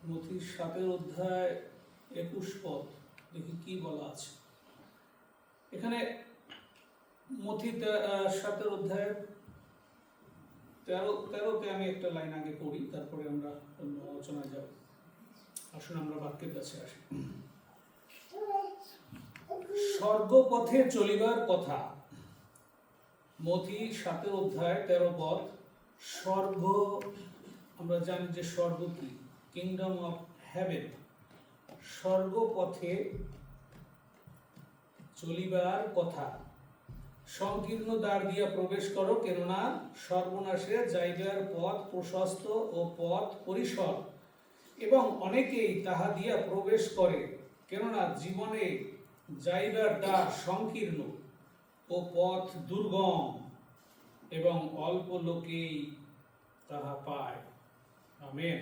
মথির 7 অধ্যায় 21 পদ দেখি কি বলা আছে এখানে। মথি 7 অধ্যায় 13তে আমি একটা লাইন আগে পড়ি, তারপরে আমরা অন্য আলোচনায় যাব। আসুন আমরা বাক্যের কাছে আসি। স্বর্গপথে চলিবার কথা। মথি 7 অধ্যায় 13 পদ। স্বর্গ, আমরা জানি যে স্বর্গ কি, কিংডম অফ হেভেন। স্বর্গপথে চলিবার কথা। সংকীর্ণ দ্বার দিয়া প্রবেশ করো, কেননা সর্বনাশে যাইবার পথ প্রশস্ত ও পথ পরিসর, এবং অনেকেই তাহা দিয়া প্রবেশ করে। কেননা জীবনে যাইবার দ্বার সংকীর্ণ ও পথ দুর্গম, এবং অল্প লোকেই তাহা পায়। আমেন।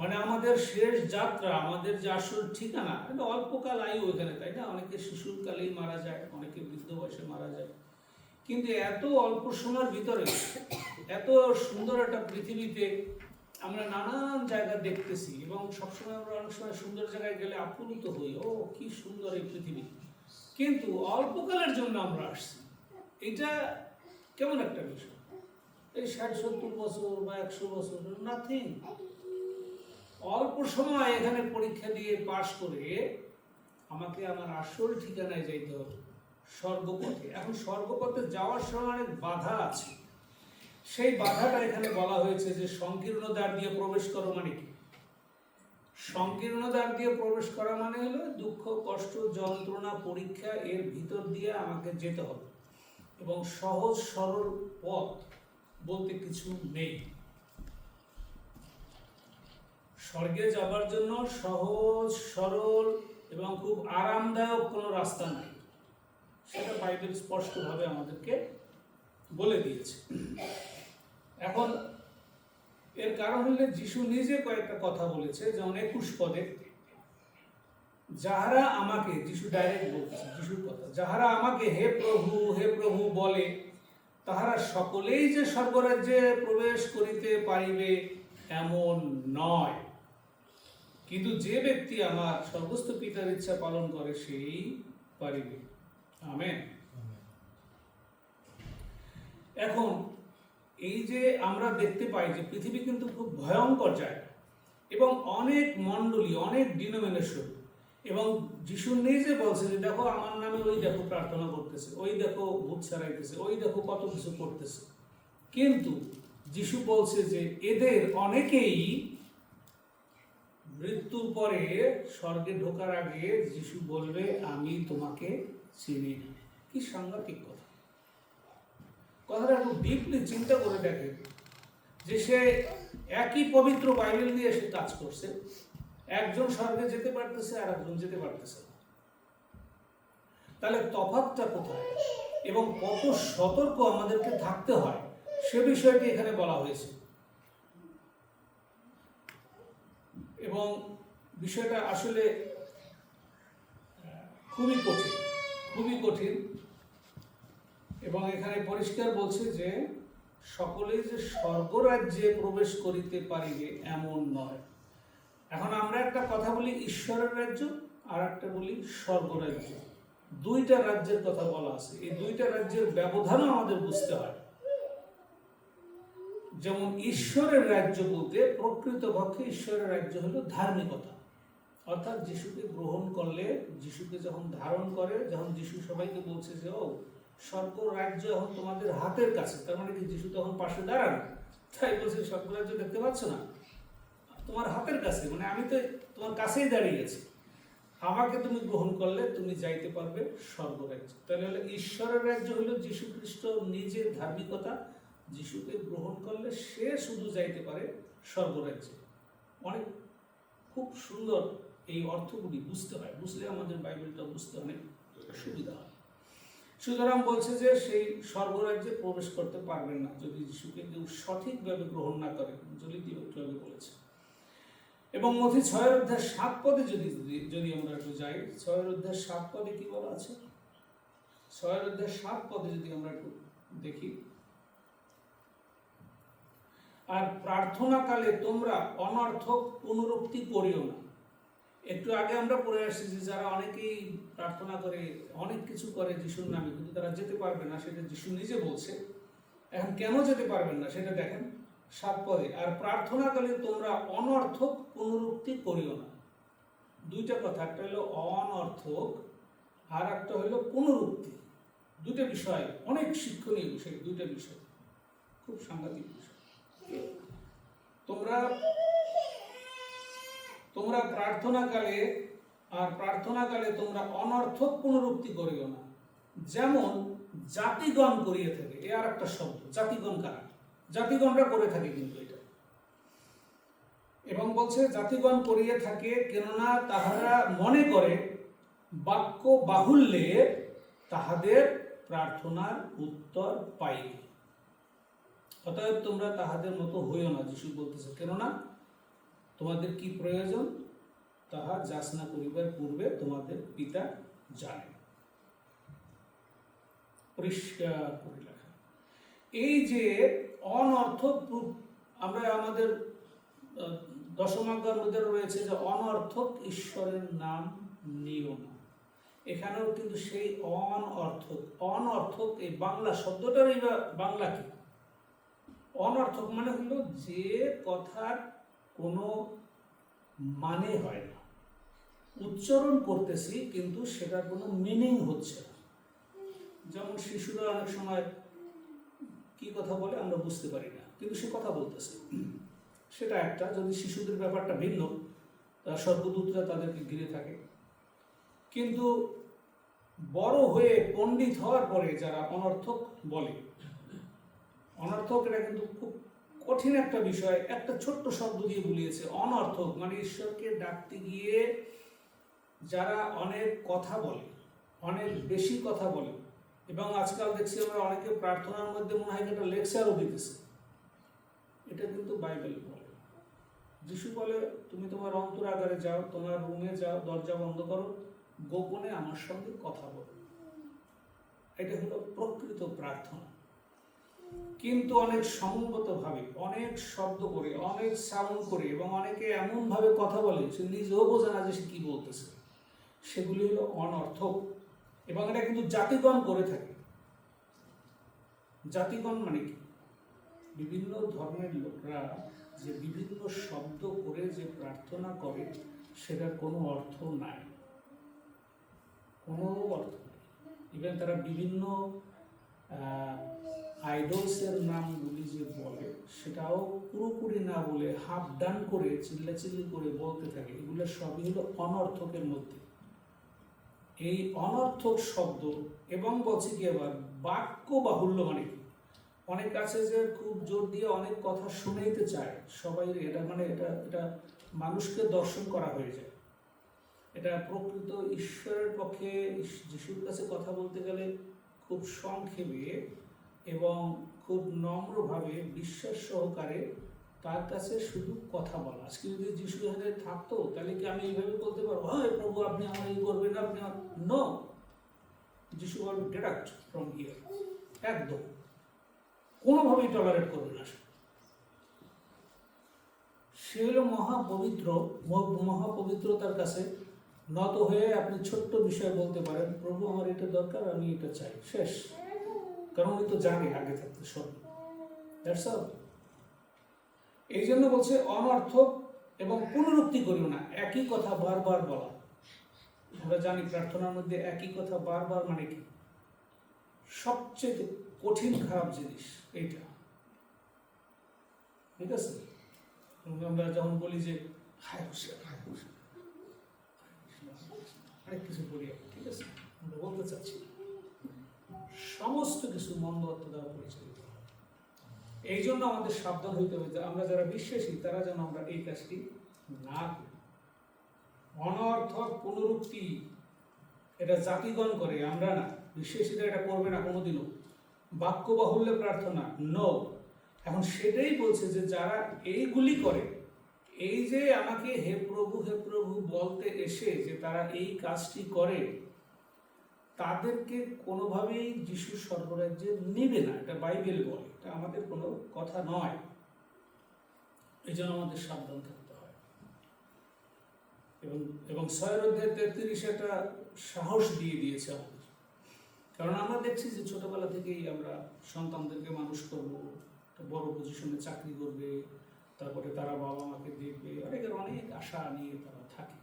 মানে আমাদের শেষ যাত্রা, আমাদের যে আসল ঠিকানা, এটা অল্পকাল আয়ু এখানে, তাই না? অনেকে শিশুর কালেই মারা যায়, অনেকে বৃদ্ধ বয়সে মারা যায়। কিন্তু এত অল্প সময়ের ভিতরে এত সুন্দর একটা পৃথিবীতে আমরা নানান জায়গা দেখতেছি, এবং সবসময় আমরা অনেক সময় সুন্দর জায়গায় গেলে আপ্লুত হই, ও কি সুন্দর এই পৃথিবী। কিন্তু অল্পকালের জন্য আমরা আসছি, এটা কেমন একটা বিষয়। এই 60-70 বছর বা 100 বছর, নাথিং। অল্প সময় এখানে পরীক্ষা দিয়ে পাশ করে আমাকে আমার আসল ঠিকানায় যাইতে হবে, স্বর্গপথে। এখন স্বর্গপথে যাওয়ার সময় অনেক বাধা আছে। সেই বাধাটা এখানে বলা হয়েছে যে সংকীর্ণ দ্বার দিয়ে প্রবেশ করো। মানে কি? সংকীর্ণ দ্বার দিয়ে প্রবেশ করা মানে হলো দুঃখ, কষ্ট, যন্ত্রণা, পরীক্ষা, এর ভিতর দিয়ে আমাকে যেতে হবে। এবং সহজ সরল পথ বলতে কিছু নেই। স্বর্গে যাবার জন্য সহজ সরল এবং খুব আরামদায়ক কোনো রাস্তা নাই, সেটা বাইবেল স্পষ্টভাবে আমাদেরকে বলে দিয়েছে। এখন এর কারণ হলে যিশু নিজে কয়েকটা কথা বলেছে, যেমন 21 পদে, যাহারা আমাকে, যিশু ডাইরেক্ট বলছে, যিশুর কথা, যাহারা আমাকে হে প্রভু বলে, তাহারা সকলেই যে স্বর্গরাজ্যে প্রবেশ করিতে পারিবে এমন নয়, কিন্তু যে ব্যক্তি আমার সর্বস্থ পিতার ইচ্ছা পালন করে সেই পারিবে। আমেন। এখন এই যে আমরা দেখতে পাই যে পৃথিবী কিন্তু খুব ভয়ঙ্কর জায়গা, এবং অনেক মণ্ডলী, অনেক ডিনোমিনেশন, এবং যিশু নিজে বলছে যে দেখো আমার নামে ওই দেখো প্রার্থনা করতেছে, ওই দেখো ভূত ছাড়াইতেছে, ওই দেখো কত কিছু করতেছে। কিন্তু যিশু বলছে যে এদের অনেকেই মৃত্যুর পরে স্বর্গে ঢোকার আগে যিশু বলবে আমি তোমাকে চিনি না। কি সাংঘাতিক কথা! কথাটা একটু ডিপলি চিন্তা করে দেখেন যে সে একই পবিত্র বাইবেল নিয়ে সে কাজ করছে, একজন স্বর্গে যেতে পারতেছে আর একজন যেতে পারতেছে না। তাহলে তফাৎটা কোথায় এবং কত সতর্ক আমাদেরকে থাকতে হয় সে বিষয়টি এখানে বলা হয়েছে। এবং বিষয়টা আসলে খুবই কঠিন। এবং এখানে পরিষ্কার বলছে যে সকলেই যে স্বর্গরাজ্যে প্রবেশ করিতে পারিবে এমন নয়। এখন আমরা একটা কথা বলি ঈশ্বরের রাজ্য, আর একটা বলি স্বর্গরাজ্য। দুইটা রাজ্যের কথা বলা আছে। এই দুইটা রাজ্যের ব্যবধানও আমাদের বুঝতে হয়। যেমন ঈশ্বরের রাজ্য বলতে প্রকৃতপক্ষে ঈশ্বরের রাজ্য হলো ধার্মিকতা, অর্থাৎ যিশুকে গ্রহণ করলে, যিশুকে যখন ধারণ করে, যখন যিশু সবাইকে বলছে যে ও স্বর্গ রাজ্য এখন তোমাদের হাতের কাছে, তার মানে কি যিশু তখন পাশে দাঁড়ান, তাই বলছে স্বর্গ রাজ্য দেখতে পাচ্ছ না, তোমার হাতের কাছে, মানে আমি তো তোমার কাছেই দাঁড়িয়ে আছি, আমাকে তুমি গ্রহণ করলে তুমি যাইতে পারবে স্বর্গরাজ্য। তাহলে হলো ঈশ্বরের রাজ্য হলো যীশু খ্রিস্ট নিজের ধার্মিকতা, যিশুকে গ্রহণ করলে সে শুধু যাইতে পারে স্বর্গরাজ্যে। অনেক খুব সুন্দর এই অর্থগুলি বুঝতে হয়, বুঝলে আমাদের বাইবেলটা বুঝতে অনেক সুবিধা হয়। সুতরাং বলছে যে সেই স্বর্গরাজ্যে প্রবেশ করতে পারবেন না যদি যিশুকে কেউ সঠিকভাবে গ্রহণ না করে, যদি দিবকভাবে বলেছে। এবং মথি 6 অধ্যায় 7 পদে যদি আমরা একটু যাই, 6 অধ্যায় 7 পদে কি বলা আছে? 6 অধ্যায় 7 পদে যদি আমরা একটু দেখি, আর প্রার্থনাকালে তোমরা অনর্থক পুনরুক্তি করিও না। একটু আগে আমরা পড়ে আসছি যে যারা অনেকেই প্রার্থনা করে, অনেক কিছু করে যিশুর নামে, কিন্তু তারা যেতে পারবে না, সেটা যিশু নিজে বলছে। এখন কেন যেতে পারবেন না সেটা দেখেন 7 পদে, আর প্রার্থনাকালে তোমরা অনর্থক পুনরুক্তি করিও না। দুইটা কথা, একটা হলো অনর্থক আর একটা হলো পুনরুক্তি। দুইটা বিষয় অনেক শিক্ষণীয় বিষয়, দুইটা বিষয় খুব সাংঘাতিক বিষয়। তোমরা প্রার্থনাকালে তোমরা অনর্থক পুনরুক্তি করিও না, যেমন জাতিগণ করিয়ে থাকে। এ আর একটা শব্দ, জাতিগণ কারা? জাতিগণরা করে থাকে কিন্তু এটা, এবং বলছে জাতিগণ করিয়ে থাকে, কেননা তাহারা মনে করে বাক্য বাহুল্যে তাহাদের প্রার্থনার উত্তর পাইবে। অতএব তোমরা তাহাদের মতো হইও না, যিশু বলতেছে, কেননা তোমাদের কি প্রয়োজন তাহা যাচনা করিবার পূর্বে তোমাদের পিতা জানেন। পরিষ্কার করে লেখা। এই যে অনর্থক, আমরা আমাদের দশমাজ্ঞার মধ্যে রয়েছে যে অনর্থক ঈশ্বরের নাম নিও না। এখানেও কিন্তু সেই অনর্থক এই বাংলা শব্দটারই বাংলা কি? অনর্থক মানে হলো যে কথার কোনো মানে হয় না, উচ্চারণ করতেছি কিন্তু সেটার কোনো মিনিং হচ্ছে না। যেমন শিশুরা অনেক সময় কি কথা বলে আমরা বুঝতে পারি না, কিন্তু সে কথা বলতেছে, সেটা একটা। যদি শিশুদের ব্যাপারটা ভিন্ন, স্বর্গদূতরা তাদেরকে ঘিরে থাকে। কিন্তু বড় হয়ে পণ্ডিত হওয়ার পরে যারা অনর্থক বলে, অনর্থক এটা কিন্তু খুব কঠিন একটা বিষয়। একটা ছোট্ট শব্দ দিয়ে বলিয়েছে অনর্থক, মানে ঈশ্বরকে ডাকতে গিয়ে যারা অনেক কথা বলে, অনেক বেশি কথা বলে। এবং আজকাল দেখছি আমরা অনেকে প্রার্থনার মধ্যে মনে হয় একটা লেকচারও দিতেছে। এটা কিন্তু বাইবেল বলে। যিশু বলে, তুমি তোমার অন্তরাগারে যাও, তোমার রুমে যাও, দরজা বন্ধ করো, গোপনে আমার সঙ্গে কথা বলো। এটা হলো প্রকৃত প্রার্থনা। কিন্তু অনেক সংগতভাবে, অনেক শব্দ করে, অনেক সাউন্ড করে, এবং অনেকে এমনভাবে কথা বলে সে নিজেও বোঝে না যে সে কি বলতেছে, সেগুলি হলো অনর্থক। এবং এটা কিন্তু জাতিগণ করে থাকে। জাতিগণ মানে কি? বিভিন্ন ধর্মের লোকরা যে বিভিন্ন শব্দ করে যে প্রার্থনা করে, সেটার কোনো অর্থ নাই, কোনো অর্থ নেই। ইভেন তারা বিভিন্ন আইডলসের নামগুলি যে বলে, সেটাও পুরোপুরি না বলে হাফ ডান করে চিল্লাচিল্লি করে বলতে থাকে। এগুলো সবই হলো অনর্থকের মধ্যে। এই অনর্থক শব্দ, এবং বলছি কি আবার বাক্য বাহুল্য মানে কি? অনেক আছে যে খুব জোর দিয়ে অনেক কথা শুনাইতে চায় সবাই, এটা মানে এটা মানুষকে দর্শন করা হয়ে যায়। এটা প্রকৃত ঈশ্বরের পক্ষে যিশুর কাছে কথা বলতে গেলে খুব সংক্ষেপে এবং খুব নম্রভাবে বিশ্বাস সহকারে তার কাছে শুধু কথা বলা। আজকে যদি যিশু এখানে থাকতো তাহলে কি আমি এইভাবে বলতে পারবো, হ্যাঁ প্রভু আপনি আমার এই করবেন, আপনি নো। যিশু বলবে গেট আউট ফ্রম হিয়ার, একদম কোনোভাবেই টলারেট করবে না। সে হলো মহাপবিত্রতার কাছে নত হয়ে আপনি ছোট্ট বিষয় বলতে পারেন, প্রভু আমার এটা দরকার, আমি এটা চাই, শেষ। কারণ উনি তো জানে আগে থাকতে সব। That's all. এই জন্য বলছে অনর্থক এবং পুনরুক্তি করিও না। একই কথা বারবার বলা। আমরা জানি প্রার্থনার মধ্যে একই কথা বারবার মানে কি? সবচেয়ে কঠিন খারাপ জিনিস এইটা, ঠিক আছে? আমরা যখন বলি যে হায় হুশিয়ার, হায় হুশিয়ার, অনেক কিছু বলি, ঠিক আছে? আমরা বলতে চাচ্ছি সমস্ত কিছু মন্দ অর্থ দ্বারা পরিচালিত। এই জন্য আমাদের সাবধান হইতে হবে যে আমরা যারা বিশ্বাসী তারা যেন আমরা এই কাজটি না করি। অনর্থক পুনরুক্তি এটা জাতিগণ করে, আমরা না। বিশ্বাসীরা এটা করবে না কোনোদিনও। বাক্য বাহুল্যে প্রার্থনা নো। এখন সেটাই বলছে যে যারা এইগুলি করে, এই যে আমাকে হে প্রভু বলতে এসে যে তারা এই কাজটি করে, তাদেরকে কোনোভাবেই যিশু স্বর্গরাজ্যে নেবে না। এটা বাইবেল বলে, এটা আমাদের কোনো কথা নয়। এই জন্য আমাদের সাবধান থাকতে হয়। এবং এবং 6 অধ্যায় 33 একটা সাহস দিয়ে দিয়েছে আমাদের। কারণ আমরা দেখছি যে ছোটবেলা থেকেই আমরা সন্তানদেরকে মানুষ করব, বড় পজিশনে চাকরি করবে, তারপরে তারা বাবা মাকে দেখবে, অনেকের অনেক আশা নিয়ে তারা থাকে।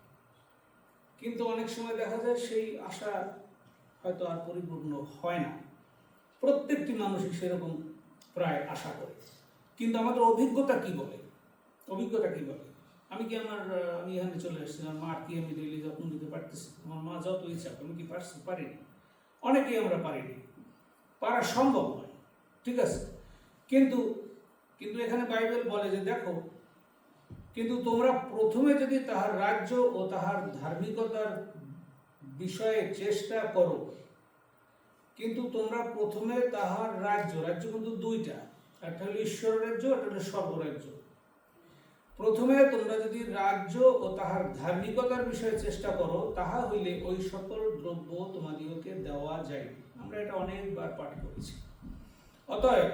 কিন্তু অনেক সময় দেখা যায় সেই আশা হয়তো আর পরিপূর্ণ হয় না। প্রত্যেকটি মানুষই সেরকম প্রায় আশা করে। কিন্তু আমাদের অভিজ্ঞতা কি বলে? আমি এখানে চলে আসছি, আমার মার কি আমি ডেইলি যত্ন নিতে পারতেছি? আমার মা যত ইচ্ছা, আমি কি পারিনি? অনেকেই আমরা পারিনি, পারা সম্ভব নয়, ঠিক আছে। কিন্তু কিন্তু এখানে বাইবেল বলে যে দেখো, কিন্তু তোমরা প্রথমে যদি তাহার রাজ্য ও তাহার ধার্মিকতার বিষয়ে চেষ্টা করো, কিন্তু তোমরা প্রথমে তাহার রাজ্য কিন্তু দুইটা, একটা হলো ঈশ্বরের রাজ্য, একটা হলো স্বর্গরাজ্য। প্রথমে তোমরা যদি রাজ্য ও তাহার ধার্মিকতার বিষয়ে চেষ্টা করো, তাহা হইলে ওই সকল দ্রব্য তোমাদিগকে দেওয়া যায়। আমরা এটা অনেকবার পাঠ করেছি। অতএব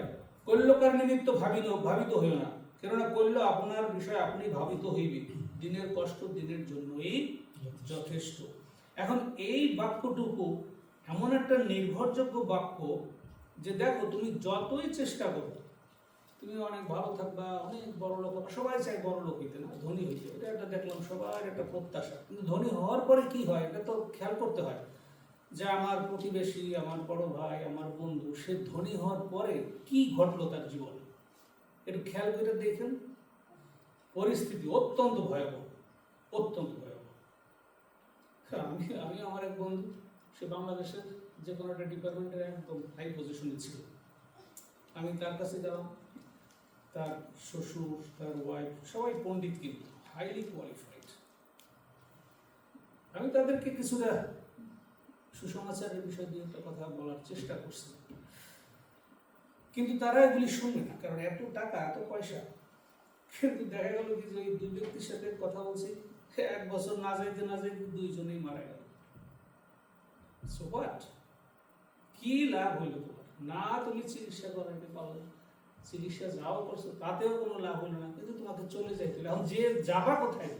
কল্যকার নিমিত্ত ভাবিত হইও না, কেননা কল্য আপনার বিষয়ে আপনি ভাবিত হইবে, দিনের কষ্ট দিনের জন্যই যথেষ্ট। এখন এই বাক্যটুকু এমন একটা নির্ভরযোগ্য বাক্য যে দেখো, তুমি যতই চেষ্টা করো, তুমি অনেক ভালো থাকবা, অনেক বড় লোক, সবাই চাই বড় লোক হইতে, না ধনী হইতে, এটা একটা দেখলাম সবার একটা প্রত্যাশা। কিন্তু ধনী হওয়ার পরে কি হয়, এটা তো খেয়াল করতে হয় যে আমার প্রতিবেশী, আমার বড় ভাই, আমার বন্ধু, সে ধনী হওয়ার পরে কি ঘটলো তার জীবনে, একটু খেয়াল করে দেখেন। পরিস্থিতি অত্যন্ত ভয়াবহ। আমি আমার এক বন্ধু, সে বাংলাদেশের যে কোনো একটা ডিপার্টমেন্টের একদম হাই পজিশনে ছিল। আমি তার কাছে গেলাম, তার শ্বশুর, তার ওয়াইফ সবাই পণ্ডিত, কিন্তু হাইলি কোয়ালিফাইড। আমি তাদেরকে কিছুটা সুসমাচারের বিষয় দিয়ে একটা কথা বলার চেষ্টা করছি, কিন্তু তারা এগুলি শুনবে না, কারণ এত টাকা, এত পয়সা। কিন্তু দেখা গেল কি, যে ওই দুই ব্যক্তির সাথে কথা বলছি, 1 বছর না যাইতে দুইজনেই মারা গেল। So what? কি লাভ হইল তোমার? না তুমি চিকিৎসা করাইতে পারলে, চিকিৎসা যাও করছো, তাতেও কোনো লাভ হলো না, কিন্তু তোমাকে চলে যাইতে হবে। এখন যে যাবা কোথায়?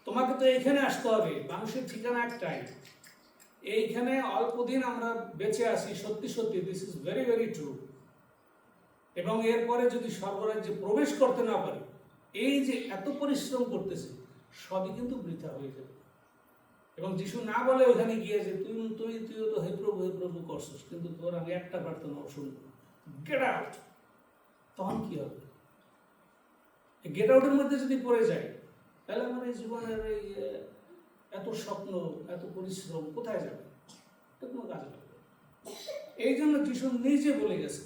তোমাকে তো এইখানে আসতে হবে। মানুষের ঠিকানা একটাই, এইখানে অল্প দিন আমরা বেঁচে আছি, সত্যি সত্যি, this is very very true. এবং এরপরে যদি স্বর্গরাজ্যে প্রবেশ করতে না পারি, এই যে এত পরিশ্রম করতেছে, সবই কিন্তু বৃথা হয়ে যাবে। এবং যিশু না বলে ওখানে গিয়ে যে তুইও তো হে প্রভু করছিস, কিন্তু তোর আমি একটা প্রার্থনা শুনবো, গেট আউট। তখন কি হবে? গেট আউটের মধ্যে যদি পড়ে যায়, তাহলে আমার এই জীবনের এই এত স্বপ্ন, এত পরিশ্রম কোথায় যাবে? কোনো কাজে লাগবে। এই জন্য যিশু নিজে বলে গেছে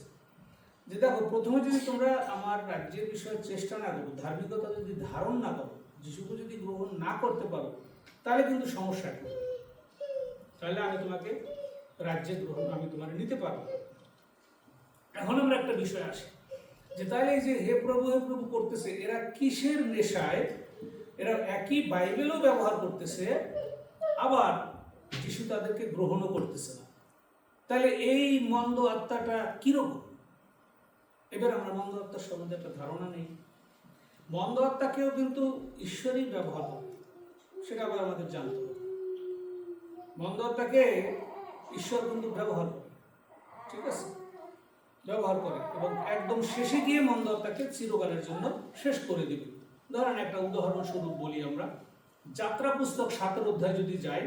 যে দেখো, প্রথমে যদি তোমরা আমার রাজ্যের বিষয়ে চেষ্টা না করো, ধার্মিকতা যদি ধারণ না করো, যিশুকে যদি গ্রহণ না করতে পারো, তাহলে কিন্তু সমস্যা কি? তাহলে আমি তোমাকে রাজ্যের গ্রহণ আমি তোমার নিতে পারবো। এখন আমরা একটা বিষয় আসি যে তাহলে এই যে হে প্রভু করতেছে, এরা কিসের নেশায়? এরা একই বাইবেলও ব্যবহার করতেছে, আবার যিশু তাদেরকে গ্রহণও করতেছে না। তাহলে এই মন্দ আত্মাটা কিরকম? এবার আমরা মন্দ আত্মার সম্বন্ধে একটা ধারণা নেই। মন্দ আত্মাকেও কিন্তু ঈশ্বরই ব্যবহার করে, সেটা আবার আমাদের জানতে হবে। মন্দ আত্মাকে ঈশ্বর কিন্তু ব্যবহার করে, ঠিক আছে, ব্যবহার করে, এবং একদম শেষে গিয়ে মন্দ আত্মাকে চিরকালের জন্য শেষ করে দিবে। ধরেন একটা উদাহরণস্বরূপ বলি, আমরা যাত্রা পুস্তক 7 অধ্যায় যদি যাই,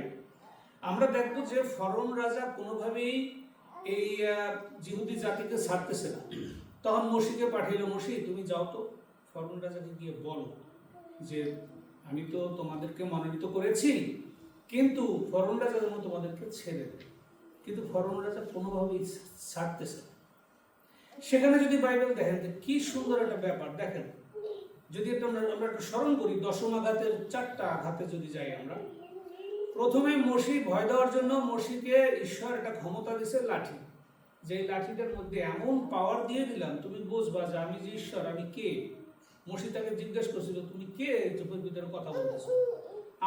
আমরা দেখব যে ফরৌন রাজা কোনোভাবেই এই জিহুদি জাতিকে ছাড়তেছে না। তখন মসিকে পাঠিয়েল, মসি তুমি যাও তো, ফরৌন রাজাকে গিয়ে বলো যে আমি তো তোমাদেরকে মনোনীত করেছি, কিন্তু ফরৌন রাজা যেন তোমাদেরকে ছেড়ে দেয়। কিন্তু ফরৌন রাজা কোনোভাবেই ছাড়তেছে না। সেখানে যদি বাইবেল দেখেন যে কি সুন্দর একটা ব্যাপার, দেখেন যদি আমরা একটু স্মরণ করি, দশম আঘাতের 4টা আঘাতে যদি যাই আমরা, প্রথমে মসি ভয় দেওয়ার জন্য মসিকে ঈশ্বর একটা ক্ষমতা দিয়েছে, লাঠি, যে লাঠিটার মধ্যে এমন পাওয়ার দিয়ে দিলাম, তুমি বুঝবা যে আমি যে ঈশ্বর, আমি কে। মসি তাকে জিজ্ঞেস করছিল, তুমি কে চোখের ভিতরে কথা বলতেছো?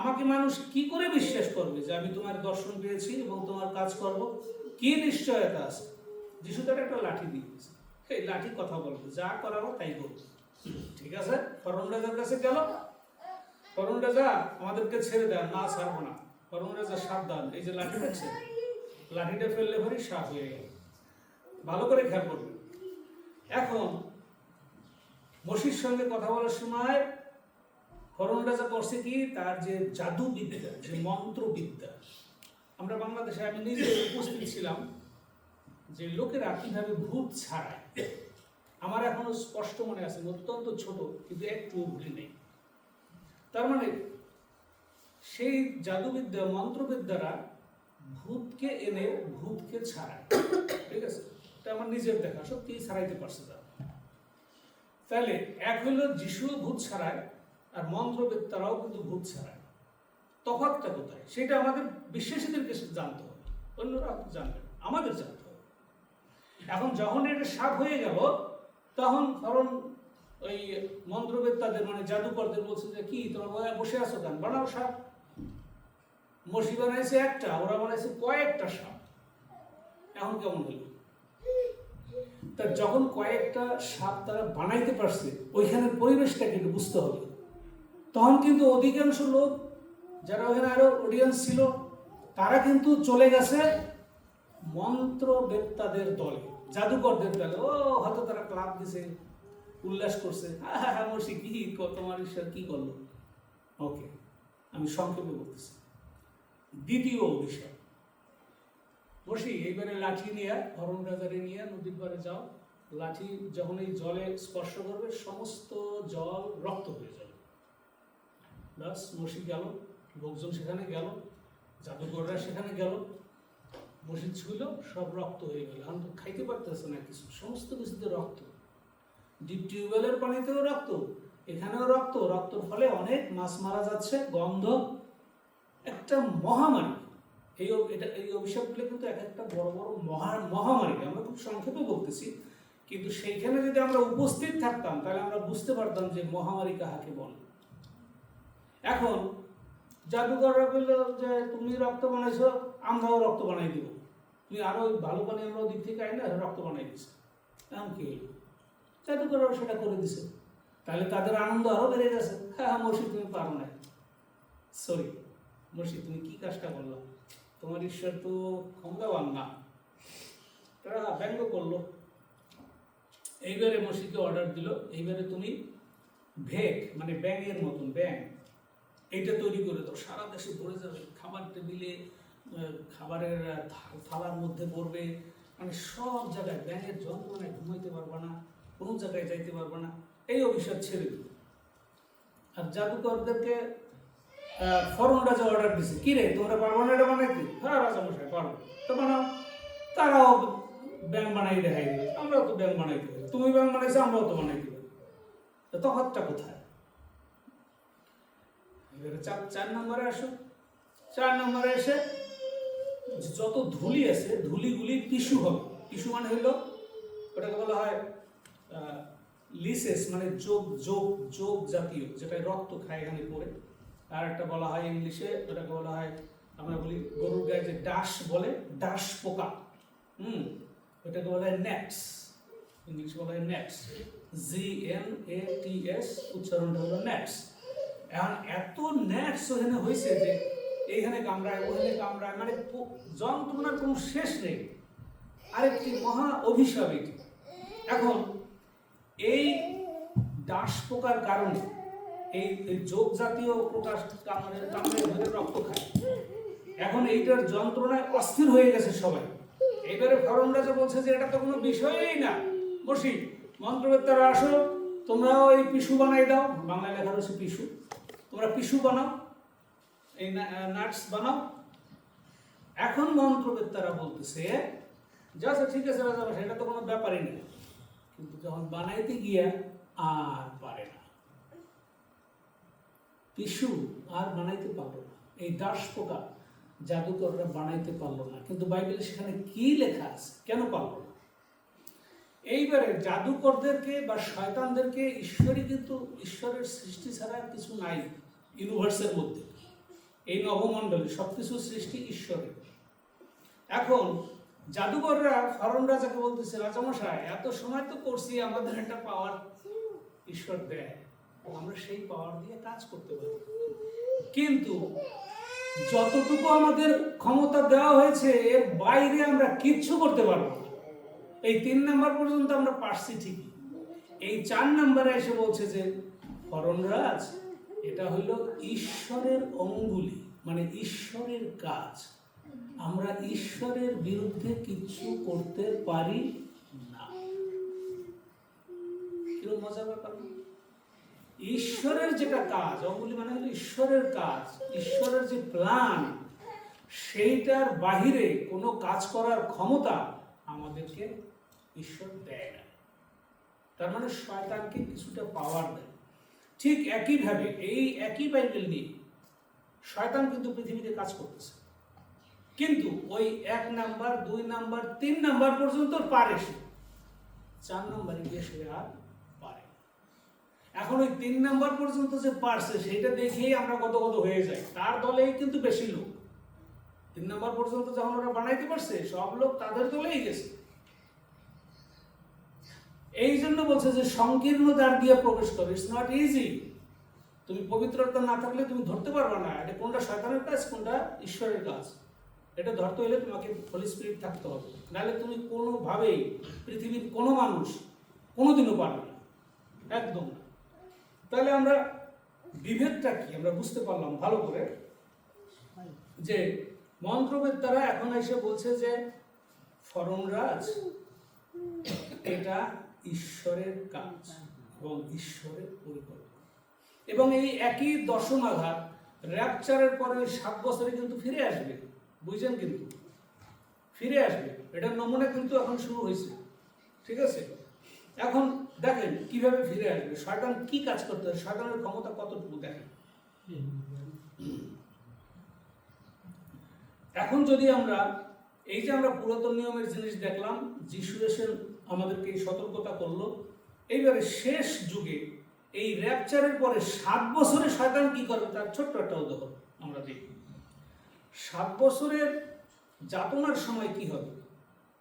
আমাকে মানুষ কি করে বিশ্বাস করবে যে আমি তোমার দর্শন পেয়েছি এবং তোমার কাজ করব? কি নিশ্চয়তা আছে? যিশু তার একটা লাঠি দিয়েছে, সেই লাঠি কথা বলবে, যা করাবো তাই করবে। ঠিক আছে, ফরন রাজার কাছে গেল। ফরন রাজা আমাদেরকে ছেড়ে দেন, না ছাড়বো না। ফরন রাজা সাবধান, এই যে লাঠি দেখছে, লাঠিটা ফেললে পরে সাপ হয়ে গেল। ভালো করে খেয়াল করবে। এখন মসির সঙ্গে কথা বলার সময় ফরন রাজা করছে কি, তার যে জাদুবিদ্যা, যে মন্ত্রবিদ্যা, আমরা বাংলাদেশে, আমি নিজে উপস্থিত ছিলাম যে লোকেরা কিভাবে ভূত ছাড়ায়, আমার এখনো স্পষ্ট মনে আছে, অত্যন্ত ছোট কিন্তু একটু ভুলি নেই। তার মানে সেই জাদুবিদ্যা মন্ত্রবিদ্যারা ভূতকে এনে ভূতকে ছাড়ায়। ঠিক আছে, এটা আমার নিজের দেখা, সত্যি ছাড়াইতে পারছে তারা। তাহলে এক হইল যিশুও ভূত ছাড়ায়, আর মন্ত্রবিদ্যারাও কিন্তু ভূত ছাড়ায়। তফাৎটা কোথায় সেটা আমাদের বিশ্বাসীদেরকে জানতে হবে, অন্যরা জানবেন, আমাদের জানতে হবে। এখন যখন এটা সাপ হয়ে গেল, তখন ফরন ওই মন্ত্রবেত্তাদের মানে জাদুকরদের বলছে যে কি তোমরা বসে আছো কেন, বানাও সাপ। মসি বানাইছে একটা, ওরা বানাইছে কয়েকটা সাপ। এখন কেমন হইল? তা যখন কয়েকটা সাপ তারা বানাইতে পারছে, ওইখানের পরিবেশটা কিন্তু বুঝতে হবে। তখন কিন্তু অধিকাংশ লোক যারা ওখানে আরো অডিয়েন্স ছিল, তারা কিন্তু চলে গেছে মন্ত্রবেত্তাদের দলে, জাদুকরদের দলে। ও হয়তো তারা ক্লাব দিছে, উল্লাস করছে, হ্যাঁ মসি কি তোমার ঈশ্বর কি করলো। ওকে, আমি সংক্ষেপে বলতেছি। দ্বিতীয় অভিশাপ, মসি এইবারে লাঠি নিয়ে, হরণ রাজারে নিয়ে নদীর পাড়ে যাও। লাঠি যখন এই জলে স্পর্শ করবে, সমস্ত জল রক্ত হয়ে যাবে। ব্যাস, মসি গেল, লোকজন সেখানে গেল, জাদুকররা সেখানে গেল, মসজিদ ছিল, সব রক্ত হয়ে গেল। এখন তো খাইতে পারতেছে না কিছু, সমস্ত কিছুতে রক্ত। ডিপ টিউবওয়েলের পানিতেও রক্ত, এখানেও রক্ত। রক্তর ফলে অনেক মাছ মারা যাচ্ছে, গন্ধ, একটা মহামারী। এই অভিশাপগুলো কিন্তু এক একটা বড় বড় মহামারী। আমরা খুব সংক্ষেপে বলতেছি, কিন্তু সেইখানে যদি আমরা উপস্থিত থাকতাম তাহলে আমরা বুঝতে পারতাম যে মহামারী কাহাকে বলে। এখন জাদুকররা বললো যে তুমি রক্ত বানাইছো, আমরাও রক্ত বানাই দিব, তুমি আরো ভালো পানি আমরাও দিক থেকে আই না, রক্ত বানাই দিছে। এমন কি হইল? জাদুকররাও সেটা করে দিছে। তাহলে তাদের আনন্দ আরো বেড়ে গেছে। হ্যাঁ মসজিদ তুমি পারো না, সরি মসজিদ তুমি কি কাজটা করলো, তোমার ঈশ্বর তো ক্ষমতাবান না। তারা ব্যঙ্গ করলো। এইবারে মসজিদকে অর্ডার দিল, এইবারে তুমি ভেক মানে ব্যাঙের মতন ব্যাঙ, এইটা তৈরি করে দাও, সারা দেশে পড়ে যাবে, খাবার টেবিলে, খাবারের থালার মধ্যে পড়বে, মানে সব জায়গায় ব্যাঙের যন্ত্রণায় ঘুমাইতে পারবে না, কোনো জায়গায় যাইতে পারবে না। এই অভিশাপ ছেড়ে দিল। আর জাদুকরদেরকে ফরন রাজা অর্ডার দিছে, কি রে তোমরা পারবো না এটা বানাইতে? হ্যাঁ রাজামশাই পারবো, তো বানাও। তারাও ব্যাঙ বানাই দেখাই দিবে, আমরাও তো ব্যাঙ বানাইতে পারি, তুমি ব্যাঙ বানাইছো আমরাও তো বানাইতে পারি। তো তফাৎটা কোথায়? চার নম্বরে আসো। 4 নম্বরে এসে যত ধুলি আছে, ধুলিগুলি টিস্যু হবে। টিস্যু মানে হইল, ওটাকে বলা হয় লিসেস, মানে যোগ যোগ যোগ জাতীয়, যেটা রক্ত খায় এখানে পড়ে। আর একটা বলা হয় ইংলিশে, ওটাকে বলা হয়, আমরা বলি গরুর গায়ে যে ডাস বলে, ডাস পোকা, ওটাকে বলা হয় ন্যাটস, ইংলিশে বলা হয় ন্যাটস, GNATS, উচ্চারণটা হলো ন্যাটস। এখন এত ন্যাটস ওখানে হয়েছে যে এইখানে কামড়ায়, ওখানে কামড়ায়, মানে যন্ত্রণার কোনো শেষ নেই। আরেকটি মহা অভিশাপ এটি। এখন এই ডাস পোকার কারণে এই যোগ জাতীয় প্রকাশ কামড়ে ধরে রক্ত খায়। এখন এইটার যন্ত্রণায় অস্থির হয়ে গেছে সবাই। এইবারে ফরন রাজা বলছে যে এটা তো কোনো বিষয়ই না, বসি মন্ত্রবেত্তারা আসো, তোমরাও এই পিসু বানাই দাও, বাংলায় লেখা রয়েছে পিসু, তোমরা পিসু বানাও, এই নাটস বানাও। এখন মন্ত্রবেত্তারা বলতেছে যে আচ্ছা ঠিক আছে রাজা, এটা তো কোনো ব্যাপারই না, কিন্তু যখন বানাইতে গিয়া আর পারে না, পিসু আর বানাইতে পারলো না। এই দাস পোকা জাদুকররা বানাইতে পারলো না, কিন্তু বাইবেলে সেখানে কি লেখা আছে, কেন পারলো না? এইবারে জাদুকরদেরকে বা শয়তানদেরকে ঈশ্বরের সৃষ্টি ছাড়া কিছু নাই ইউনিভার্সের মধ্যে। এই নবমণ্ডলে সবকিছু সৃষ্টি ঈশ্বরের। এখন জাদুকররা ফরন রাজাকে বলতেছে, রাজামশাই এত সময় তো করছি, আমাদের একটা পাওয়ার ঈশ্বর দেয়, আমরা সেই পাওয়ার দিয়ে কাজ করতে পারি। কিন্তু যতটুকু আমাদের ক্ষমতা দেওয়া হয়েছে এর বাইরে আমরা কিচ্ছু করতে পারবো না। এই 3 নাম্বার পর্যন্ত আমরা পারছি ঠিকই, এই 4 নাম্বারে এসে বলছে যে ফরনরাজ এটা হলো ঈশ্বরের অঙ্গুলি, মানে ঈশ্বরের কাজ। আমরা ঈশ্বরের বিরুদ্ধে কিছু করতে পারি না। কিরকম মজার ব্যাপার! ঈশ্বরের যেটা কাজ, অঙ্গুলি মানে হলো ঈশ্বরের কাজ, ঈশ্বরের যে প্ল্যান, সেইটার বাহিরে কোনো কাজ করার ক্ষমতা আমাদেরকে ঈশ্বর দেয় না। তার মানে শয়তানকে কিছুটা পাওয়ার দেয়। ঠিক একইভাবে এই একই বাইবেল নিয়ে শয়তান কিন্তু পৃথিবীতে কাজ করতেছে, কিন্তু ওই 1 নাম্বার 2 নাম্বার 3 নাম্বার পর্যন্ত পারে সে, 4 নাম্বারে গিয়ে সে আর পারে। এখন ওই 3 নাম্বার পর্যন্ত যে পারছে সেটা দেখেই আমরা কত হয়ে যাই। তার দলেই কিন্তু বেশি লোক 3 নাম্বার পর্যন্ত যখন ওরা বানাইতে পারছে, সব লোক তাদের দলেই গেছে। এই জন্য বলছে যে সংকীর্ণ দ্বার দিয়ে প্রবেশ করো। It's not easy. তুমি পবিত্রতা না থাকলে তুমি ধরতে পারবে না এটা কোনটা শয়তানের কাজ, কোনটা ঈশ্বরের কাজ। এটা ধরতে হলে তোমাকে হলি স্পিরিট থাকতে হবে, নাহলে তুমি কোনোভাবেই পৃথিবীর কোনো মানুষ কোনোদিনও পারবে না, একদম না। তাহলে আমরা বিভেদটা কি আমরা বুঝতে পারলাম ভালো করে, যে মন্ত্রবেদ দ্বারা এখন এসে বলছে যে ফরনরাজ এটা ঈশ্বরের কাজ এবং ঈশ্বরের পরিকল্পনা। এবং এই একই দশম আঘাত র্যাপচারের পরে 7 বছরে কিন্তু ফিরে আসবে, বুঝছেন? কিন্তু ফিরে আসবে, এটার নমুনা কিন্তু এখন শুরু হয়েছে, ঠিক আছে? এখন দেখেন কিভাবে ফিরে আসবে, শয়তান কি কাজ করতে হবে, শয়তানের ক্ষমতা কতটুকু দেখেন। এখন যদি আমরা এই যে আমরা পুরাতন নিয়মের জিনিস দেখলাম, যিশু এসে আমাদেরকে এই সতর্কতা করলো, এইবারে শেষ যুগে এই র্যাপচারের পরে 7 বছরে শয়তান কি করবে তার ছোট্ট একটা উদাহরণ আমরা দেখি। 7 বছরের যাতনার সময় কি হবে,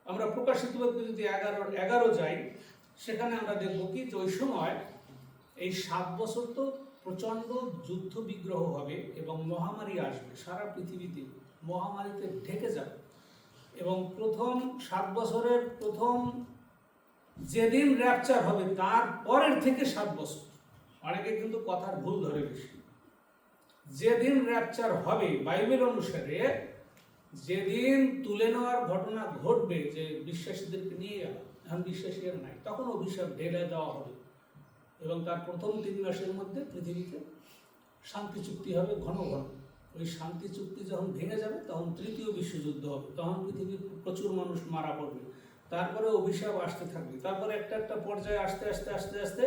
আমরা প্রকাশিত বাক্যে যদি 11 যাই, সেখানে আমরা দেখব কি যে ওই সময় এই 7 বছর তো প্রচন্ড যুদ্ধ বিগ্রহ হবে এবং মহামারী আসবে, সারা পৃথিবীতে মহামারীতে ঢেকে যাবে। এবং প্রথম 7 বছরের প্রথম যেদিন র্যাপচার হবে তার পরের থেকে 7 বছর, অনেকে কিন্তু কথার ভুল ধরে বেশি। যেদিন র্যাপচার হবে বাইবেল অনুসারে, যেদিন তুলে নেওয়ার ঘটনা ঘটবে, যে বিশ্বাসীদেরকে নিয়ে গেল, এখন বিশ্বাসীরা নাই, তখন অভিশাপ ঢেলে দেওয়া হবে এবং তার প্রথম 3 মাসের মধ্যে পৃথিবীতে শান্তি চুক্তি হবে ঘন ঘন। ওই শান্তি চুক্তি যখন ভেঙে যাবে তখন 3য় বিশ্বযুদ্ধ হবে, তখন পৃথিবীর প্রচুর মানুষ মারা পড়বে, তারপরে অভিশাপ আসতে থাকবে, তারপরে একটা পর্যায়ে আস্তে আস্তে আস্তে আস্তে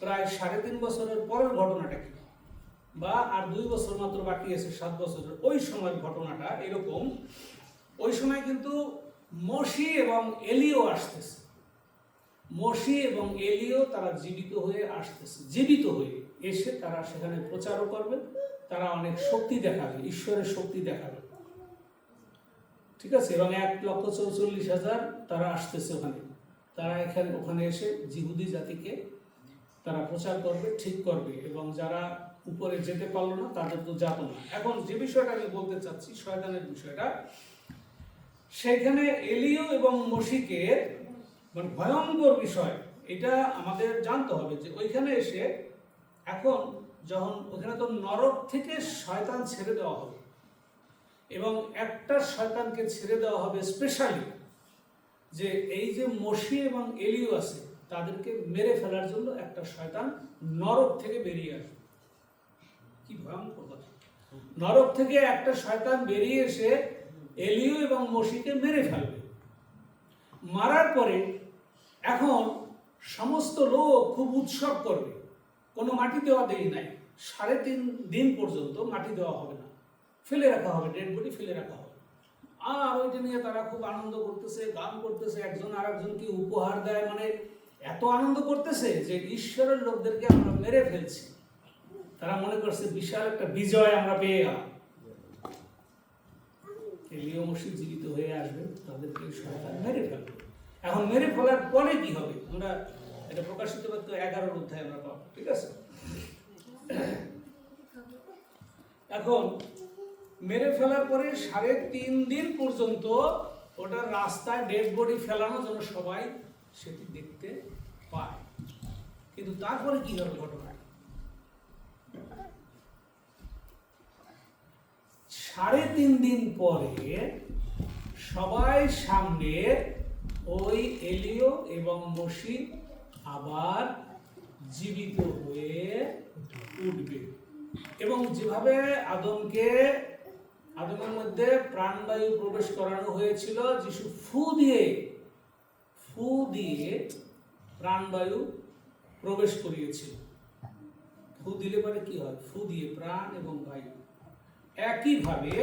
প্রায় 3.5 বছরের পরের ঘটনাটা কি, বা আর 2 বছর মাত্র বাকি আছে 7 বছরের, ওই সময়ের ঘটনাটা এরকম। ওই সময় কিন্তু মসি এবং এলিও আসতেছে, মসি এবং এলিও তারা জীবিত হয়ে আসতেছে, জীবিত হয়ে এসে তারা সেখানে প্রচারও করবে, তারা অনেক শক্তি দেখাবে, ঈশ্বরের শক্তি দেখাবে, ঠিক আছে? এবং 1,44,000 তারা আসতেছে ওখানে, তারা ওখানে এসে জিহুদি জাতিকে তারা প্রচার করবে, ঠিক করবে, এবং যারা উপরে যেতে পারলো না তাদের তো যাত না। এখন যে বিষয়টা আমি বলতে চাচ্ছি, শয়তানের বিষয়টা, সেখানে এলিও এবং মসিকে মানে ভয়ঙ্কর বিষয়, এটা আমাদের জানতে হবে যে ওইখানে এসে এখন যখন ওখানে তো নরক থেকে শয়তান ছেড়ে দেওয়া হবে, এবং একটা শয়তানকে ছেড়ে দেওয়া হবে স্পেশালি, যে এই যে মসি এবং এলিও আছে তাদেরকে মেরে ফেলার জন্য একটা শয়তান নরক থেকে বেরিয়ে আসবে। কি ভয়ঙ্কর কথা! নরক থেকে একটা শয়তান বেরিয়ে এসে এলিও এবং মসিকে মেরে ফেলবে। মারার পরে এখন সমস্ত লোক খুব উৎসব করবে, কোনো মাটি দেওয়া দেরি নাই, 3.5 দিন পর্যন্ত মাটি দেওয়া হবে না, ফেলে রাখা হবে, ডেড বডি ফেলে রাখা হবে। আর ওইটা নিয়ে তারা খুব আনন্দ করতেছে, গান করতেছে, একজন আর একজনকে উপহার দেয়, মানে এত আনন্দ করতেছে যে ঈশ্বরের লোকদেরকে আমরা মেরে ফেলছি। তারা মনে করছে বিশাল একটা বিজয় আমরা পেয়ে গেলাম। এলিও মসি জীবিত হয়ে আসবে, তাদেরকে শয়তান মেরে ফেলবে। এখন মেরে ফেলার পরে কি হবে আমরা এটা প্রকাশিত বাক্য 11 অধ্যায় আমরা পাবো, ঠিক আছে। এখন মেরে ফেলার পরে 3.5 দিন পর্যন্ত ওটা রাস্তায় ডেড বডি ফেলানো যেন সবাই সেটি দেখতে পায়। কিন্তু তারপরে কি হবে ঘটনা? 3.5 দিন পরে সবাই সামনে ওই এলিও এবং মসি আবার জীবিত হয়ে উঠবে, এবং যেভাবে আদমের মধ্যে প্রাণবায়ু প্রবেশ করানো হয়েছিল, যিশু ফু দিয়ে প্রাণবায়ু প্রবেশ করিয়েছিল। ফু দিলে পরে কি হয়? ফু দিয়ে প্রাণ এবং বায়ু। একইভাবে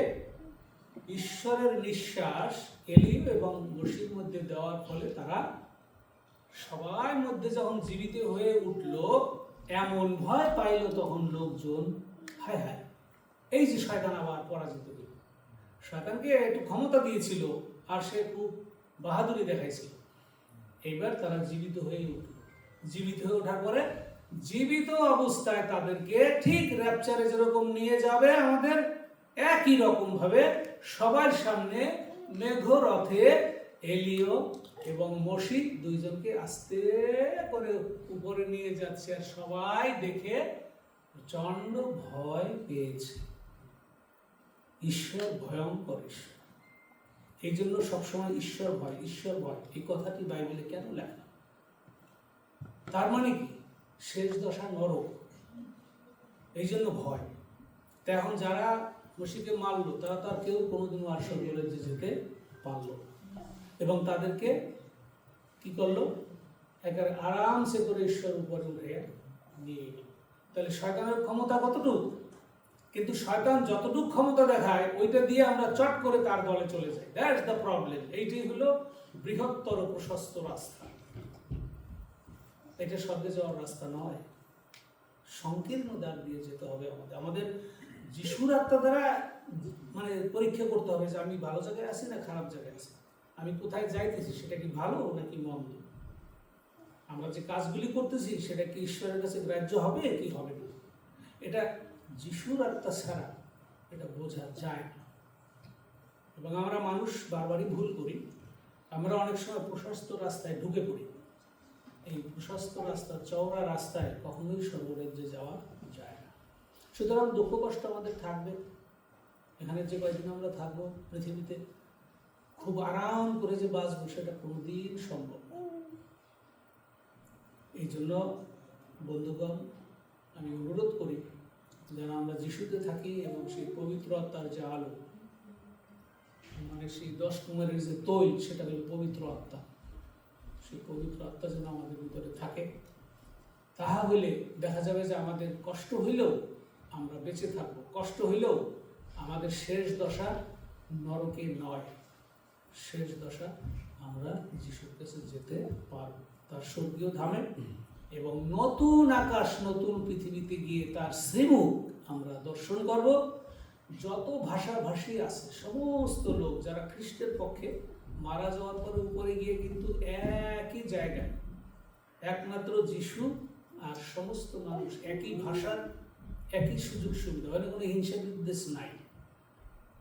ঈশ্বরের নিঃশ্বাস এলিও এবং মসির মধ্যে দেওয়ার ফলে তারা সবার মধ্যে যখন জীবিত হয়ে উঠল, এমন ভয় পাইল তখন লোকজন, হায় হায়, এই যে শয়তান আবার পরাজিত হইল। শয়তানকে একটু ক্ষমতা দিয়েছিল আর সে খুব বাহাদুরি দেখাইছিল। এইবার তারা জীবিত হয়ে উঠল। জীবিত হয়ে ওঠার পরে জীবিত অবস্থায় তাদেরকে ঠিক র্যাপচারে যেরকম নিয়ে যাবে আমাদের, একই রকম ভাবে সবার সামনে মেঘরথে এলিও এবং মসি দুইজনকে আস্তে করে উপরে নিয়ে যাচ্ছে, আর সবাই দেখে প্রচন্ড ভয় পেয়েছে। ঈশ্বর ভয়ঙ্কর ঈশ্বর, এই জন্য সবসময় ঈশ্বর ভয় এই কথাটি বাইবেলে কেন লেখা? তার মানে কি? শেষ দশা নরক, এই জন্য ভয়। তা এখন যারা মসিকে মারলো তারা তো আর কেউ কোনোদিনও আর স্বর্গে যেতে পারলো, এবং তাদেরকে কি করলো? একেবারে আরামসে করে ঈশ্বর উপরে উঠে নিয়ে এলো। তাহলে শয়তানের ক্ষমতা কতটুকু? কিন্তু শয়তান যতটুকু ক্ষমতা দেখায় ওইটা দিয়ে আমরা চট করে তার দলে চলে যাই। That's the problem. এইটাই হলো বৃহত্তর প্রশস্ত রাস্তা। এটা স্বর্গে যাওয়ার রাস্তা নয়, সংকীর্ণ দ্বার দিয়ে যেতে হবে। আমাদের যিশুর আত্মা দ্বারা মানে পরীক্ষা করতে হবে যে আমি ভালো জায়গায় আছি না খারাপ জায়গায় আছি, আমি কোথায় যাইতেছি সেটা কি ভালো নাকি মন্দ, আমরা যে কাজগুলি করতেছি সেটা কি ঈশ্বরের কাছে গ্রাহ্য হবে কি হবে না, এটা যিশুর আত্মা ছাড়া এটা বোঝা যায় না। এবং আমরা মানুষ বারবারই ভুল করি। আমরা অনেক সময় প্রশস্ত রাস্তায় ঢুকে পড়ি। এই প্রশস্ত রাস্তা, চওড়া রাস্তায় কখনোই স্বর্গরাজ্যে যাওয়া যায় না। সুতরাং দুঃখ কষ্ট আমাদের থাকবে। এখানে যে কয়েকদিন আমরা থাকবো পৃথিবীতে, খুব আরাম করে যে বাঁচবো সেটা কোনোদিন সম্ভব না। এই জন্য বন্ধুগণ, আমি অনুরোধ করি যেন আমরা যিশুতে থাকি এবং সেই পবিত্র আত্মার যে আলো, মানে সেই 10 কুমারের যে তৈল, সেটা হলো পবিত্র আত্মা। সেই পবিত্র আত্মা যেন আমাদের ভিতরে থাকে। তাহা হইলে দেখা যাবে যে আমাদের কষ্ট হইলেও আমরা বেঁচে থাকবো, কষ্ট হইলেও আমাদের শেষ দশা নরকে নয়, শেষ দশা আমরা যিশুর কাছে যেতে পারব, তার স্বর্গীয় ধামে, এবং নতুন আকাশ নতুন পৃথিবীতে গিয়ে তার শ্রীমুখ আমরা দর্শন করব। যত ভাষাভাষী আছে সমস্ত লোক যারা খ্রিস্টের পক্ষে, মারা যাওয়ার পরে উপরে গিয়ে কিন্তু একই জায়গায় একমাত্র যিশু আর সমস্ত মানুষ একই ভাষার, একই সুযোগ সুবিধা। ওখানে কোনো হিংসা বিদ্বেষ নাই,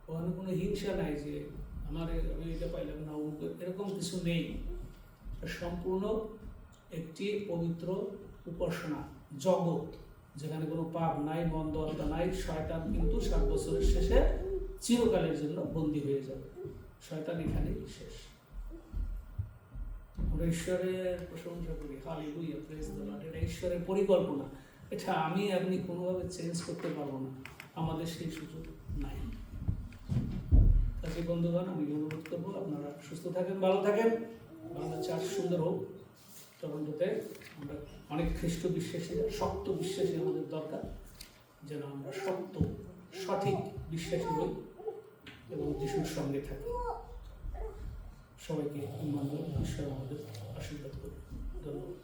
ওখানে কোনো হিংসা নাই যে আমি এটা পাইলাম না, এরকম কিছু নেই। সম্পূর্ণ একটি পবিত্র উপাসনা জগৎ, যেখানে কোনো পাপ নাই, মন্দ আত্মা নাই। শয়তান কিন্তু 7 বছরের শেষে চিরকালের জন্য বন্দী হয়ে যাবে। শয়তান এখানেই শেষ। আমরা ঈশ্বরের প্রশংসা করি, হালেলুয়া, প্রেজ দ্য লর্ড। এটা ঈশ্বরের পরিকল্পনা, এটা আপনি কোনোভাবে চেঞ্জ করতে পারবো না, আমাদের সেই সুযোগ নাই। কাজে বন্ধুগণ, আমি অনুরোধ করবো আপনারা সুস্থ থাকেন, ভালো থাকেন, বাংলা চার্চ সুন্দর হোক। টরন্টোতে আমরা অনেক খ্রিস্ট বিশ্বাসী, শক্ত বিশ্বাসী আমাদের দরকার, যেন আমরা সত্য সঠিক বিশ্বাসী হই এবং যিশুর সঙ্গে থাকি। সবাইকে ঈশ্বর আমাদের আশীর্বাদ করি। ধন্যবাদ।